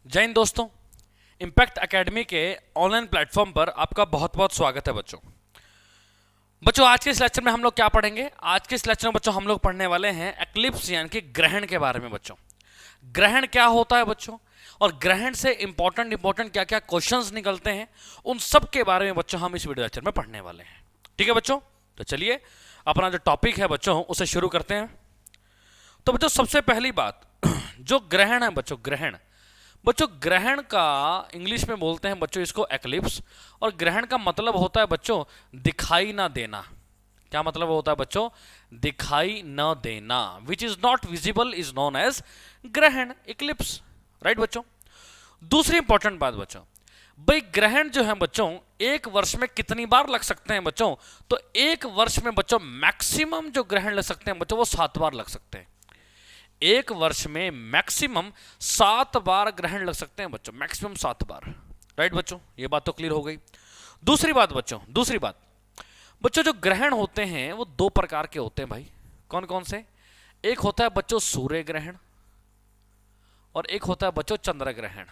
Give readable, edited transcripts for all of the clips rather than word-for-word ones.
जय हिंद दोस्तों। Impact academy के ऑनलाइन प्लेटफॉर्म पर आपका बहुत बहुत स्वागत है बच्चों आज के इस लेक्चर में हम लोग क्या पढ़ेंगे? आज के इस लेक्चर में बच्चों हम लोग पढ़ने वाले हैं एक्लिप्स यानी कि ग्रहण के बारे में। बच्चों ग्रहण क्या होता है बच्चों, और ग्रहण से इंपॉर्टेंट क्या क्या क्वेश्चंस निकलते हैं, उन सब के बारे में बच्चों हम इस वीडियो लेक्चर में पढ़ने वाले हैं। ठीक है बच्चों, तो चलिए अपना जो टॉपिक है बच्चों उसे शुरू करते हैं। तो बच्चों सबसे पहली बात, जो ग्रहण है बच्चों ग्रहण का इंग्लिश में बोलते हैं बच्चों इसको एक्लिप्स, और ग्रहण का मतलब होता है बच्चों दिखाई ना देना। क्या मतलब होता है बच्चों? दिखाई न देना। Which is not visible is known as ग्रहण, इक्लिप्स। राइट बच्चों। दूसरी इंपॉर्टेंट बात बच्चों, भाई ग्रहण जो है बच्चों एक वर्ष में कितनी बार लग सकते हैं बच्चों? तो एक वर्ष में बच्चों मैक्सिमम जो ग्रहण लग सकते हैं बच्चों वो 7 बार लग सकते हैं। एक वर्ष में मैक्सिमम 7 बार ग्रहण लग सकते हैं बच्चों, मैक्सिमम 7 बार। राइट बच्चों, ये बात तो क्लियर हो गई। दूसरी बात बच्चों जो ग्रहण होते हैं वो 2 प्रकार के होते हैं भाई। कौन कौन से? एक होता है बच्चों सूर्य ग्रहण, और एक होता है बच्चों चंद्र ग्रहण।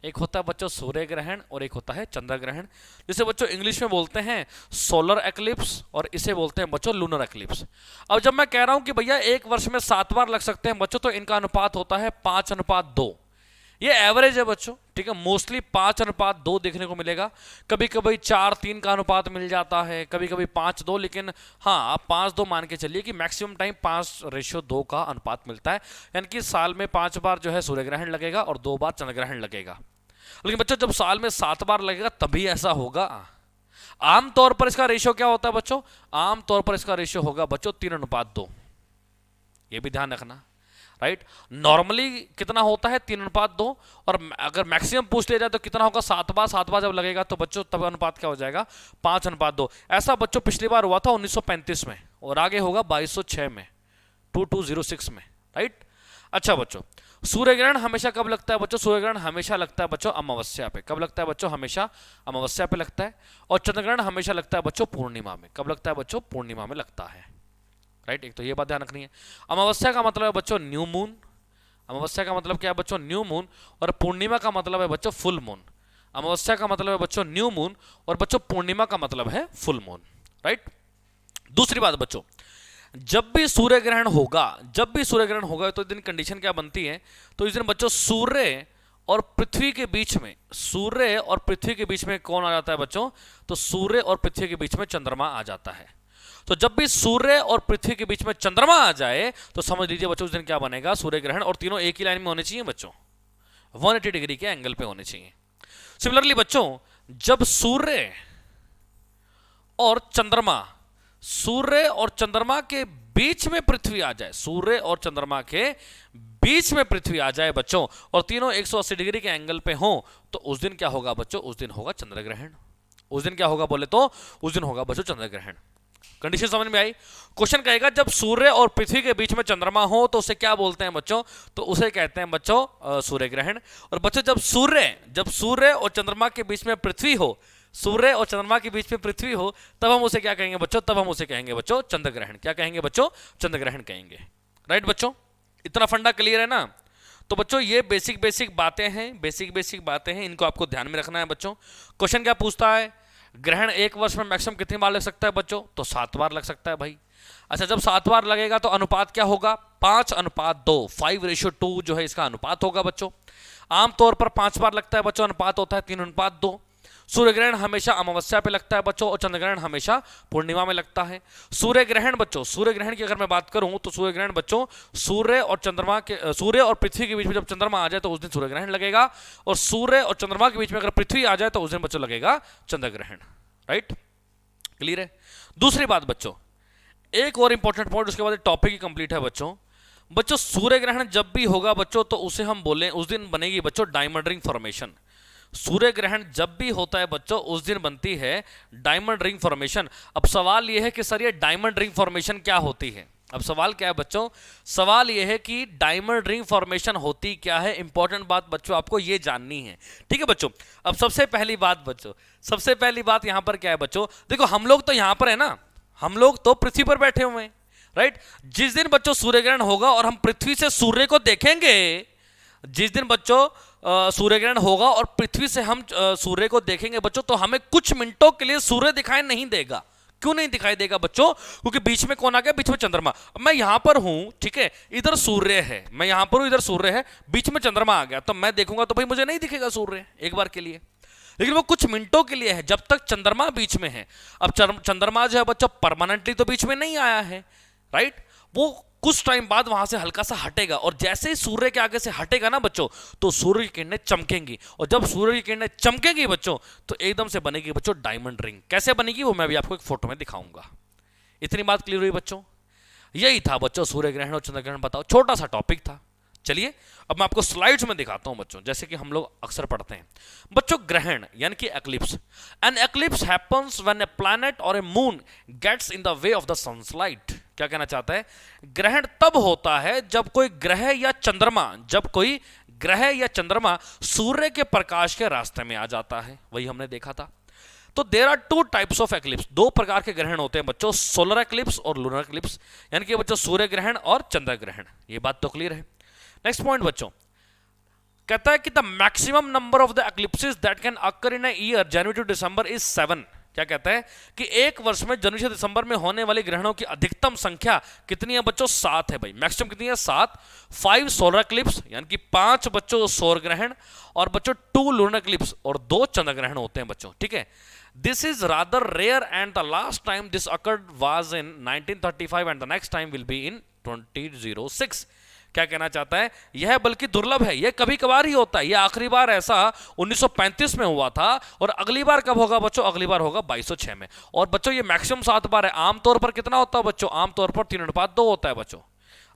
एक होता है बच्चों सूर्य ग्रहण और एक होता है चंद्र ग्रहण, जिसे बच्चों इंग्लिश में बोलते हैं सोलर एक्लिप्स, और इसे बोलते हैं बच्चों लूनर एक्लिप्स। अब जब मैं कह रहा हूं कि भैया एक वर्ष में 7 बार लग सकते हैं बच्चों, तो इनका अनुपात होता है 5:2। ये एवरेज है बच्चों, ठीक है। मोस्टली 5:2 देखने को मिलेगा, कभी कभी 4:3 का अनुपात मिल जाता है, कभी कभी 5:2, लेकिन हाँ आप 5:2 मान के चलिए कि मैक्सिमम टाइम 5:2 का अनुपात मिलता है। यानी कि साल में 5 बार जो है सूर्य ग्रहण लगेगा और 2 बार चंद्र ग्रहण लगेगा। लेकिन बच्चों जब साल में 7 बार लगेगा तभी ऐसा होगा। आमतौर पर इसका रेशियो क्या होता है बच्चों? आमतौर पर इसका रेशियो होगा बच्चों 3:2। ये भी ध्यान रखना। राइट, नॉर्मली कितना होता है? 3:2। और अगर मैक्सिमम पूछ लिया जाए तो कितना होगा? 7 बार। 7 बार जब लगेगा तो बच्चों तब अनुपात क्या हो जाएगा? 5:2। ऐसा बच्चों पिछली बार हुआ था 1935 में, और आगे होगा 2206 में, 2206 में। राइट। अच्छा बच्चों, सूर्य ग्रहण हमेशा कब लगता है बच्चों? सूर्य ग्रहण हमेशा लगता है बच्चों अमावस्या पे। कब लगता है बच्चों? हमेशा अमावस्या पे लगता है। और चंद्र ग्रहण हमेशा लगता है बच्चों पूर्णिमा में। कब लगता है बच्चों? पूर्णिमा में लगता है। राइट, एक तो ये बात ध्यान रखनी है। अमावस्या का मतलब है बच्चों न्यू मून। अमावस्या का मतलब क्या है बच्चों? New moon. और पूर्णिमा का मतलब है बच्चों फुल मून। अमावस्या का मतलब है बच्चों न्यू मून, और बच्चों पूर्णिमा का मतलब है फुल मून। राइट। दूसरी बात बच्चों, जब भी सूर्य ग्रहण होगा तो इस दिन कंडीशन क्या बनती है? तो इस दिन बच्चों सूर्य और पृथ्वी के बीच में कौन आ जाता है बच्चों? तो सूर्य और पृथ्वी के बीच में चंद्रमा आ जाता है। तो जब भी सूर्य और पृथ्वी के बीच में चंद्रमा आ जाए तो समझ लीजिए बच्चों उस दिन क्या बनेगा? सूर्य ग्रहण। और तीनों एक ही लाइन में होने चाहिए बच्चों, 180 डिग्री के एंगल पे होने चाहिए। सिमिलरली बच्चों जब सूर्य और चंद्रमा के बीच में पृथ्वी आ जाए, बच्चों, और तीनों 180 डिग्री के एंगल पे हो, तो उस दिन क्या होगा बच्चों? उस दिन होगा चंद्र ग्रहण। उस दिन क्या होगा बोले तो? उस दिन होगा बच्चों चंद्र ग्रहण। कंडीशन समझ में आई? क्वेश्चन कहेगा जब सूर्य और पृथ्वी के बीच में चंद्रमा हो तो उसे क्या बोलते हैं बच्चों? तो उसे कहते हैं बच्चों सूर्य ग्रहण। और बच्चों जब सूर्य और चंद्रमा के बीच में पृथ्वी हो, तब हम उसे क्या कहेंगे बच्चों? तब हम उसे कहेंगे बच्चों चंद्र ग्रहण। क्या कहेंगे बच्चों? चंद्र ग्रहण कहेंगे। राइट बच्चों, इतना फंडा क्लियर है ना? तो बच्चों ये बेसिक बातें हैं, इनको आपको ध्यान में रखना है बच्चों। क्वेश्चन क्या पूछता है? ग्रहण एक वर्ष में मैक्सिमम कितनी बार लग सकता है बच्चों? तो 7 बार लग सकता है भाई। अच्छा, जब 7 बार लगेगा तो अनुपात क्या होगा? 5:2, 5:2 जो है इसका अनुपात होगा बच्चों। आमतौर पर 5 बार लगता है बच्चों, अनुपात होता है 3:2। सूर्य ग्रहण हमेशा अमावस्या पे लगता है बच्चों, और चंद्र ग्रहण हमेशा पूर्णिमा में लगता है। सूर्य ग्रहण की अगर मैं बात करूं तो सूर्य ग्रहण बच्चों सूर्य और पृथ्वी के बीच में जब चंद्रमा आ जाए तो उस दिन सूर्य ग्रहण लगेगा, और सूर्य और चंद्रमा के बीच में अगर पृथ्वी आ जाए तो उस दिन बच्चों लगेगा चंद्र ग्रहण। राइट, क्लियर है? दूसरी बात बच्चों, एक और इंपॉर्टेंट पॉइंट, उसके बाद टॉपिक ही कंप्लीट है बच्चों सूर्य ग्रहण जब भी होगा बच्चों तो उसे हम बोले उस दिन बनेगी बच्चों डायमंड रिंग फॉर्मेशन। सूर्य ग्रहण जब भी होता है बच्चों उस दिन बनती है डायमंड रिंग फॉर्मेशन। अब सवाल यह है कि सर ये डायमंड रिंग फॉर्मेशन क्या होती है? अब सवाल क्या है बच्चों? सवाल यह है कि डायमंड रिंग फॉर्मेशन होती क्या है। इंपॉर्टेंट बात बच्चों आपको ये जाननी है। ठीक है बच्चों, अब सबसे पहली बात यहां पर क्या है बच्चों? देखो हम लोग तो यहां पर है ना, हम लोग तो पृथ्वी पर बैठे हुए हैं। राइट, जिस दिन बच्चों सूर्य ग्रहण होगा और हम पृथ्वी से सूर्य को देखेंगे, जिस दिन बच्चों सूर्य ग्रहण होगा और पृथ्वी से हम सूर्य को देखेंगे बच्चों, तो हमें कुछ मिनटों के लिए सूर्य दिखाई नहीं देगा। क्यों नहीं दिखाई देगा बच्चों? क्योंकि बीच में कौन आ गया? बीच में चंद्रमा। मैं यहां पर हूं, ठीक है, इधर सूर्य है, मैं यहां पर हूं, इधर सूर्य है, बीच में चंद्रमा आ गया, तो मैं देखूंगा तो भाई मुझे नहीं दिखेगा सूर्य एक बार के लिए, लेकिन वो कुछ मिनटों के लिए है, जब तक चंद्रमा बीच में है। अब चंद्रमा जो है बच्चों परमानेंटली तो बीच में नहीं आया है, राइट, वो कुछ टाइम बाद वहां से हल्का सा हटेगा, और जैसे ही सूर्य के आगे से हटेगा ना बच्चों, तो सूर्य की किरणें चमकेंगी, और जब सूर्य की किरणें चमकेंगी बच्चों, तो एकदम से बनेगी बच्चों डायमंड रिंग। कैसे बनेगी वो मैं भी आपको एक फोटो में दिखाऊंगा। इतनी बात क्लियर हुई बच्चों? यही था बच्चों सूर्य ग्रहण और चंद्र ग्रहण। बताओ, छोटा सा टॉपिक था। चलिए अब मैं आपको स्लाइड्स में दिखाता हूं बच्चों, जैसे कि हम लोग अक्सर पढ़ते हैं बच्चों। ग्रहण यानी कि eclipse. An eclipse happens when a planet और a moon gets in the way of the sunlight. क्या कहना चाहता है? ग्रहण तब होता है जब कोई ग्रह या चंद्रमा सूर्य के प्रकाश के रास्ते में आ जाता है। वही हमने देखा था। तो there are two types of eclipse. दो प्रकार के ग्रहण होते हैं बच्चों, सोलर एक्लिप्स और लूनर एक्लिप्स, यानी कि बच्चों सूर्य ग्रहण और चंद्र ग्रहण। ये बात तो क्लियर है। नेक्स्ट पॉइंट बच्चों, कहता है कि the maximum number of the eclipses that can occur in a year January to December is 7। क्या कहता है कि एक वर्ष में जनवरी से दिसंबर में होने वाले ग्रहणों की अधिकतम संख्या कितनी है बच्चों? 7 है भाई। मैक्सिमम कितनी है? 7। 5 सोलर एक्लिप्स यानी कि 5 बच्चों सौर ग्रहण, और बच्चों 2 लूनर एक्लिप्स और 2 चंद्र ग्रहण होते हैं बच्चों, ठीक है। This is rather rare and the last time this occurred was in 1935 and the next time will be in 2006। क्या कहना चाहता है? यह बल्कि दुर्लभ है, यह कभी कभार ही होता है। यह आखिरी बार ऐसा 1935 में हुआ था, और अगली बार कब होगा बच्चों? अगली बार होगा 2206 में। और बच्चों ये मैक्सिमम 7 बार है। आमतौर पर कितना होता है बच्चों? आमतौर पर 3:2 होता है बच्चों।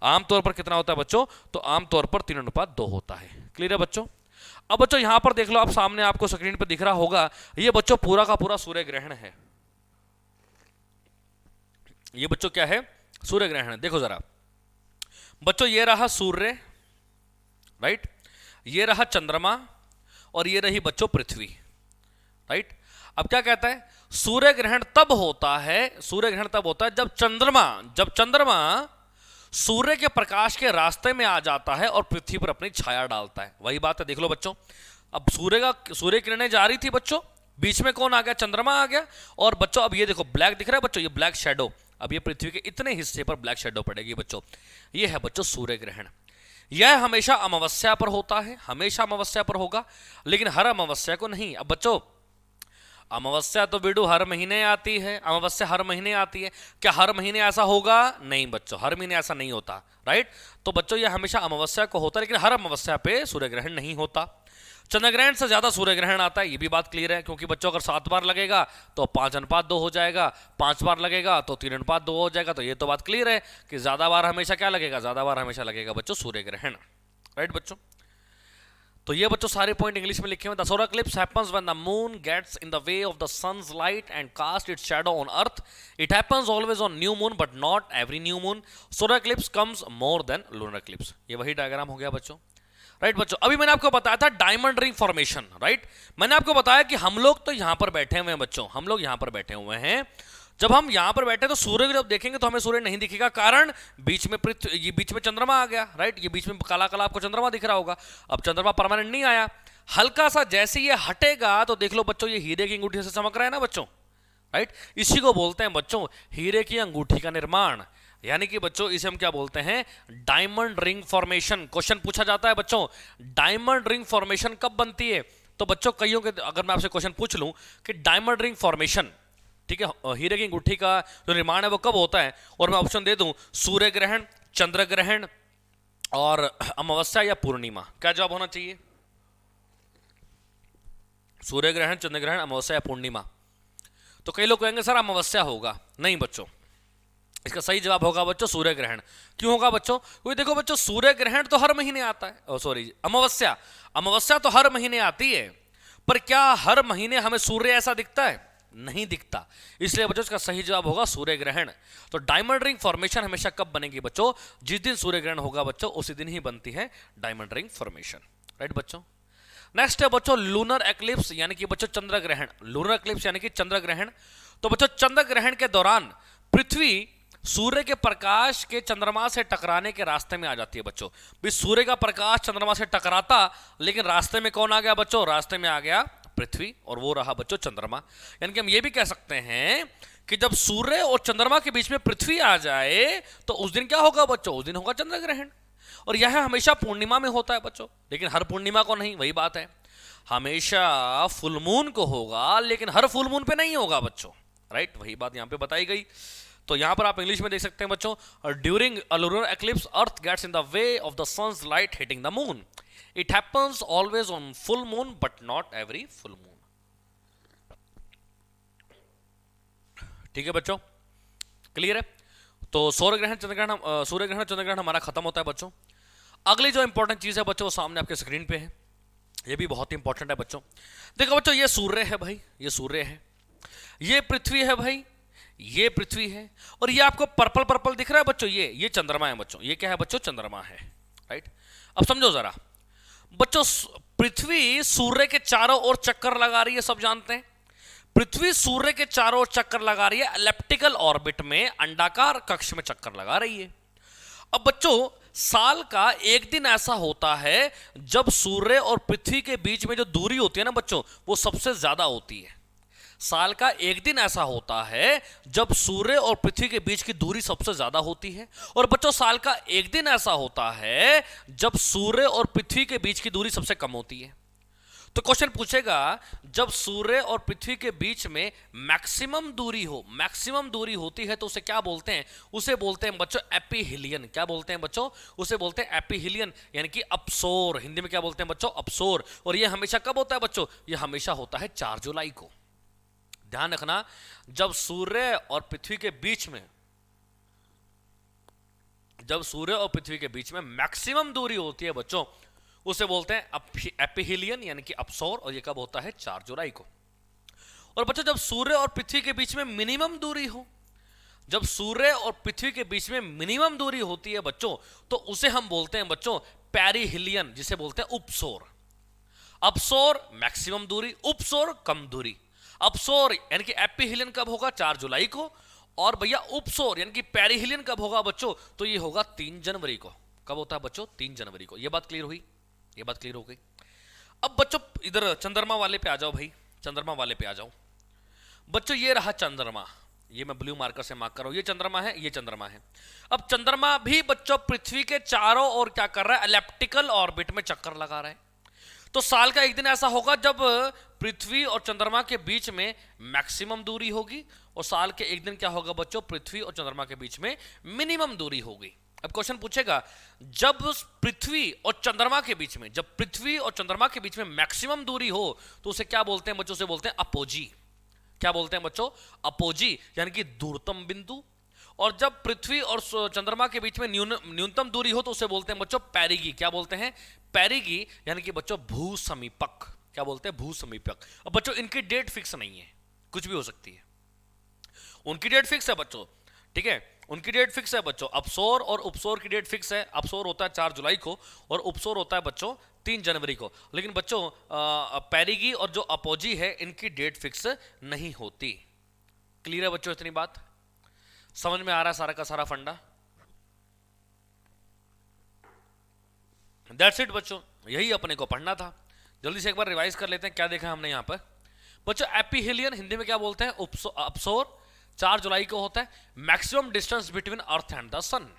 आमतौर पर कितना होता है बच्चों? तो आमतौर पर 3:2 होता है। क्लियर है बच्चों? अब बच्चों यहां पर देख लो, आप सामने आपको स्क्रीन पर दिख रहा होगा, ये बच्चों पूरा का पूरा सूर्य ग्रहण है। ये बच्चों क्या है? सूर्य ग्रहण है। देखो जरा बच्चों, ये रहा सूर्य, राइट, ये रहा चंद्रमा, और ये रही बच्चों पृथ्वी, राइट। अब क्या कहता है? सूर्य ग्रहण तब होता है जब चंद्रमा सूर्य के प्रकाश के रास्ते में आ जाता है और पृथ्वी पर अपनी छाया डालता है। वही बात है, देख लो बच्चों। अब सूर्य किरणें जा रही थी बच्चों, बीच में कौन आ गया? चंद्रमा आ गया। और बच्चों अब ये देखो ब्लैक दिख रहा है बच्चों, ये ब्लैक शेडो, अब ये पृथ्वी के इतने हिस्से पर ब्लैक शेडो पड़ेगी बच्चों। ये है बच्चों सूर्य ग्रहण। यह हमेशा अमावस्या पर होता है, हमेशा अमावस्या पर होगा, लेकिन हर अमावस्या को नहीं। अब बच्चों अमावस्या तो बिडू हर महीने आती है, अमावस्या हर महीने आती है। क्या हर महीने ऐसा होगा? नहीं बच्चों, हर महीने ऐसा नहीं होता, राइट। तो बच्चों यह हमेशा अमावस्या को होता है, लेकिन हर अमावस्या पे सूर्य ग्रहण नहीं होता। चंद्र ग्रहण से ज्यादा सूर्य ग्रहण आता है, ये भी बात क्लियर है, क्योंकि बच्चों अगर 7 बार लगेगा तो 5:2 हो जाएगा, 5 बार लगेगा तो 3:2 हो जाएगा। तो ये तो बात क्लियर है कि ज्यादा बार हमेशा क्या लगेगा? ज्यादा बार हमेशा लगेगा बच्चों सूर्य ग्रहण, राइट बच्चों। तो ये बच्चों सारे पॉइंट इंग्लिश में लिखे हुए। The solar eclipse happens when the moon gets in the way of the sun's light and cast its shadow on earth. It happens always on new moon but not every new moon. Solar eclipse comes more than lunar eclipse. ये वही diagram हो गया बच्चों, right बच्चों। अभी मैंने आपको बताया था डायमंड रिंग फॉर्मेशन, राइट। मैंने आपको बताया कि हम लोग तो यहां पर बैठे हुए हैं बच्चों, हम लोग यहां पर बैठे हुए हैं। जब हम यहां पर बैठे तो सूर्य जब देखेंगे तो हमें सूर्य नहीं दिखेगा, कारण बीच में चंद्रमा आ गया, राइट। ये बीच में काला काला आपको चंद्रमा दिख रहा होगा। अब चंद्रमा परमानेंट नहीं आया, हल्का सा जैसे ये हटेगा तो देख लो बच्चों, ये हीरे की अंगूठी से चमक रहा है ना बच्चों, राइट। इसी को बोलते हैं बच्चों हीरे की अंगूठी का निर्माण, यानी कि बच्चों इसे हम क्या बोलते हैं? Diamond ring formation. क्वेश्चन पूछा जाता है बच्चों, डायमंड रिंग फॉर्मेशन कब बनती है? तो बच्चों कईयों के, अगर मैं आपसे क्वेश्चन पूछ लूं कि डायमंड रिंग फॉर्मेशन, ठीक है, हीरे की अंगूठी का जो निर्माण है वो कब होता है, और मैं ऑप्शन दे दूं सूर्य ग्रहण, चंद्र ग्रहण और अमावस्या या पूर्णिमा, क्या जवाब होना चाहिए? सूर्य ग्रहण, चंद्र ग्रहण, अमावस्या या पूर्णिमा। तो कई लोग कहेंगे सर अमावस्या होगा। नहीं बच्चों, इसका सही जवाब होगा बच्चों सूर्य ग्रहण। क्यों होगा बच्चों? क्योंकि देखो बच्चों सूर्य ग्रहण तो हर महीने आता है, सॉरी अमावस्या तो हर महीने आती है, पर क्या हर महीने हमें सूर्य ऐसा दिखता है? नहीं दिखता। इसलिए बच्चों इसका सही जवाब होगा सूर्य ग्रहण। तो डायमंड रिंग फॉर्मेशन हमेशा कब बनेगी बच्चों? जिस दिन सूर्य ग्रहण होगा बच्चों, उसी दिन ही बनती है डायमंड रिंग फॉर्मेशन, राइट बच्चों। नेक्स्ट है बच्चों लूनर एक्लिप्स, यानी कि बच्चों चंद्र ग्रहण। लूनर एक्लिप्स यानी कि चंद्र ग्रहण। तो बच्चों चंद्र ग्रहण के दौरान पृथ्वी सूर्य के प्रकाश के चंद्रमा से टकराने के रास्ते में आ जाती है बच्चों। भी सूर्य का प्रकाश चंद्रमा से टकराता, लेकिन रास्ते में कौन आ गया बच्चों? रास्ते में आ गया पृथ्वी, और वो रहा बच्चों चंद्रमा। यानी कि हम ये भी कह सकते हैं कि जब सूर्य और चंद्रमा के बीच में पृथ्वी आ जाए तो उस दिन क्या होगा बच्चों? उस दिन होगा चंद्र ग्रहण। और यह हमेशा पूर्णिमा में होता है बच्चों, लेकिन हर पूर्णिमा को नहीं, वही बात है। हमेशा फुल मून को होगा, लेकिन हर फुल मून पे नहीं होगा बच्चों, राइट? वही बात यहां पे बताई गई। तो यहां पर आप इंग्लिश में देख सकते हैं बच्चों, during a lunar eclipse earth gets in the way of the sun's light hitting the moon. It happens always on full moon but not every full moon. ठीक है बच्चों, क्लियर है? तो सूर्य ग्रहण चंद्र ग्रहण हमारा खत्म होता है बच्चों। अगली जो इंपॉर्टेंट चीज है बच्चों, वो सामने आपके स्क्रीन पे है, ये भी बहुत इंपॉर्टेंट है बच्चों। देखो बच्चों, ये सूर्य है भाई, ये सूर्य है, ये पृथ्वी है भाई, ये पृथ्वी है, और ये आपको पर्पल पर्पल दिख रहा है बच्चों, ये चंद्रमा है बच्चों। ये क्या है बच्चों? चंद्रमा है, राइट? अब समझो जरा बच्चों, पृथ्वी सूर्य के चारों ओर चक्कर लगा रही है, सब जानते हैं। पृथ्वी सूर्य के चारों ओर चक्कर लगा रही है, एलिप्टिकल ऑर्बिट में, अंडाकार कक्ष में चक्कर लगा रही है। अब बच्चों, साल का एक दिन ऐसा होता है जब सूर्य और पृथ्वी के बीच में जो दूरी होती है ना बच्चों, वो सबसे ज्यादा होती है। साल का एक दिन ऐसा होता है जब सूर्य और पृथ्वी के बीच की दूरी सबसे ज्यादा होती है। और बच्चों, साल का एक दिन ऐसा होता है जब सूर्य और पृथ्वी के बीच की दूरी सबसे कम होती है। तो क्वेश्चन पूछेगा, जब सूर्य और पृथ्वी के बीच में मैक्सिमम दूरी हो, मैक्सिमम दूरी होती है, तो उसे क्या बोलते हैं? उसे बोलते हैं बच्चों एपिहीलियन। क्या बोलते हैं बच्चों? उसे बोलते हैं एपिहीलियन, यानी कि अपसोर। हिंदी में क्या बोलते हैं बच्चों? अपसोर। और यह हमेशा कब होता है बच्चों? यह हमेशा होता है 4 जुलाई को। ध्यान रखना, जब सूर्य और पृथ्वी के बीच में, जब सूर्य और पृथ्वी के बीच में मैक्सिमम दूरी होती है बच्चों, उसे बोलते हैं एपिहीलियन, यानी कि अपसौर। और ये कब होता है? 4 जुलाई को। और बच्चों, जब सूर्य और पृथ्वी के बीच में मिनिमम दूरी हो, जब सूर्य और पृथ्वी के बीच में मिनिमम दूरी होती है बच्चों, तो उसे हम बोलते हैं बच्चों पेरिहीलियन, जिसे बोलते हैं उपसौर। अपसौर मैक्सिमम दूरी, उपसौर कम दूरी। अपसौर यानी कि एपिहीलियन कब होगा? 4 जुलाई को। और भैया उपसौर यानी कि पेरिहीलियन कब होगा बच्चों? तो ये होगा 3 जनवरी को। कब होता है बच्चों? 3 जनवरी को। ये बात क्लियर हुई? ये बात क्लियर हो गई। अब बच्चों इधर चंद्रमा वाले पे आ जाओ भाई, चंद्रमा वाले पे आ जाओ बच्चों। ये रहा चंद्रमा, ये मैं ब्लू मार्कर से मार्क कर रहा हूं, ये चंद्रमा है, ये चंद्रमा है। अब चंद्रमा भी बच्चों पृथ्वी के चारों ओर क्या कर रहा है? एलिप्टिकल ऑर्बिट में चक्कर लगा रहा है। तो साल का एक दिन ऐसा होगा जब पृथ्वी और चंद्रमा के बीच में मैक्सिमम दूरी होगी, और साल के एक दिन क्या होगा बच्चों? पृथ्वी और चंद्रमा के बीच में मिनिमम दूरी होगी। अब क्वेश्चन पूछेगा, जब पृथ्वी और चंद्रमा के बीच में, जब पृथ्वी और चंद्रमा के बीच में मैक्सिमम दूरी हो, तो उसे क्या बोलते हैं बच्चों? से बोलते हैं अपोजी। क्या बोलते हैं बच्चों? अपोजी, यानी कि दूरतम बिंदु। और जब पृथ्वी और चंद्रमा के बीच में न्यूनतम दूरी हो, तो उसे बोलते हैं बच्चों पेरिगी। क्या बोलते हैं? पेरिगी, यानी कि बच्चों भू समीपक। क्या बोलते हैं? भू समीपक। अब बच्चों इनकी डेट फिक्स नहीं है, कुछ भी हो सकती है। उनकी डेट फिक्स है बच्चों, ठीक है, उनकी डेट फिक्स है बच्चों। अपसौर और उपसौर की डेट फिक्स है। अपसौर होता है 4 जुलाई को, और उपसौर होता है बच्चों 3 जनवरी को। लेकिन बच्चों पेरिगी और जो अपोजी है, इनकी डेट फिक्स नहीं होती। क्लियर है बच्चों? इतनी बात समझ में आ रहा है? सारा का सारा फंडा। दैट्स इट बच्चों, यही अपने को पढ़ना था। जल्दी से एक बार रिवाइज कर लेते हैं, क्या देखा हमने यहां पर बच्चों। एपिहीलियन हिंदी में क्या बोलते हैं? अपसौर 4 जुलाई को होता है। Maximum distance between earth and the sun,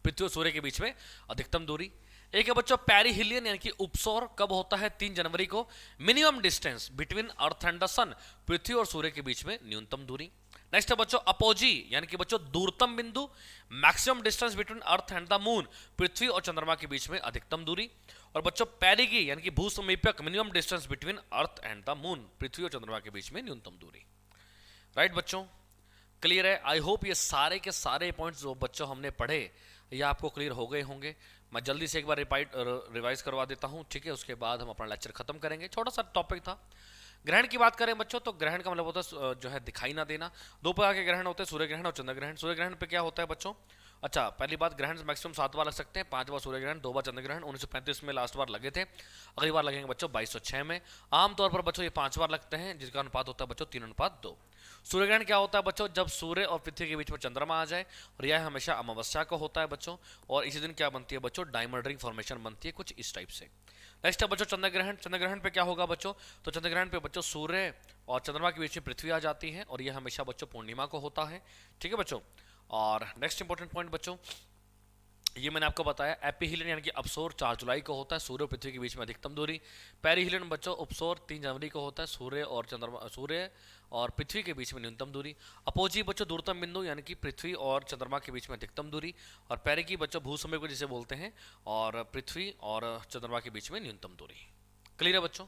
पृथ्वी और सूर्य के बीच में अधिकतम दूरी। एक है बच्चों पेरिहीलियन, यानी कि उपसौर, कब होता है? 3 जनवरी को। Minimum distance between earth and the sun, पृथ्वी और सूर्य के बीच में न्यूनतम दूरी। नेक्स्ट है बच्चों अपोजी, यानी कि बच्चों दूरतम बिंदु। Maximum distance between earth and the moon, पृथ्वी और चंद्रमा के बीच में अधिकतम दूरी। और बच्चों पेरिगी, यानी कि भू समीपक, minimum distance between earth and the moon, पृथ्वी और चंद्रमा के बीच में न्यूनतम दूरी। राइट बच्चों, क्लियर है? आई होप ये सारे के सारे पॉइंट्स जो बच्चों हमने पढ़े, ये आपको क्लियर हो गए होंगे। मैं जल्दी से एक बार रिवाइज करवा देता हूँ, ठीक है? उसके बाद हम अपना लेक्चर खत्म करेंगे। छोटा सा टॉपिक था। ग्रहण की बात करें बच्चों, तो ग्रहण का मतलब होता है जो है दिखाई ना देना। 2 प्रकार के ग्रहण होते हैं, सूर्य ग्रहण और चंद्र ग्रहण। सूर्य ग्रहण पे क्या होता है बच्चों? अच्छा, पहली बात, ग्रहण मैक्सिमम 7 बार लग सकते हैं, 5 बार सूर्य ग्रहण, 2 बार चंद्र ग्रहण, 1935 में लास्ट बार लगे थे, अगली बार लगेंगे बच्चों 2206 में। आमतौर पर बच्चों ये 5 बार लगते हैं, जिसका अनुपात होता है बच्चों 3:2। सूर्य ग्रहण क्या होता है बच्चों? जब सूर्य और पृथ्वी के बीच में चंद्रमा आ जाए, और यह हमेशा अमावस्या को होता है बच्चों, और इसी दिन क्या बनती है बच्चों? डायमंड रिंग फॉर्मेशन बनती है, कुछ इस टाइप से। नेक्स्ट है बच्चों चंद्र ग्रहण। चंद्र ग्रहण पे क्या होगा बच्चों? तो चंद्र ग्रहण पे बच्चों सूर्य और चंद्रमा के बीच में पृथ्वी आ जाती है, और यह हमेशा बच्चों पूर्णिमा को होता है। ठीक है बच्चों। और नेक्स्ट इंपॉर्टेंट पॉइंट बच्चों, ये मैंने आपको बताया, एपीहिलन यानी कि अपसोर 4 जुलाई को होता है, सूर्य और पृथ्वी के बीच में अधिकतम दूरी। पेरिहिलन बच्चों उपसोर 3 जनवरी को होता है, सूर्य और पृथ्वी के बीच में न्यूनतम दूरी। अपोजी बच्चों दूरतम बिंदु यानी कि पृथ्वी और चंद्रमा के बीच में अधिकतम दूरी। और पेरिकी बच्चों भूसमय को जिसे बोलते हैं, और पृथ्वी और चंद्रमा के बीच में न्यूनतम दूरी। क्लियर है बच्चों?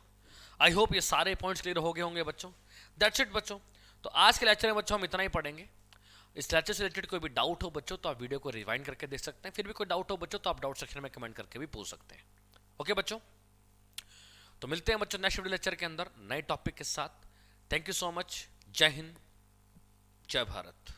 आई होप ये सारे पॉइंट्स क्लियर हो गए होंगे बच्चों। दैट्स इट बच्चों। तो आज के लेक्चर में बच्चों हम इतना ही पढ़ेंगे। इस लेक्चर से रिलेटेड कोई भी डाउट हो बच्चों तो आप वीडियो को रिवाइंड करके देख सकते हैं, फिर भी कोई डाउट हो बच्चों तो आप डाउट सेक्शन में कमेंट करके भी पूछ सकते हैं। ओके बच्चों, तो मिलते हैं बच्चों नेक्स्ट वीडियो लेक्चर के अंदर नए टॉपिक के साथ। Thank you so much. जय हिंद, जय भारत।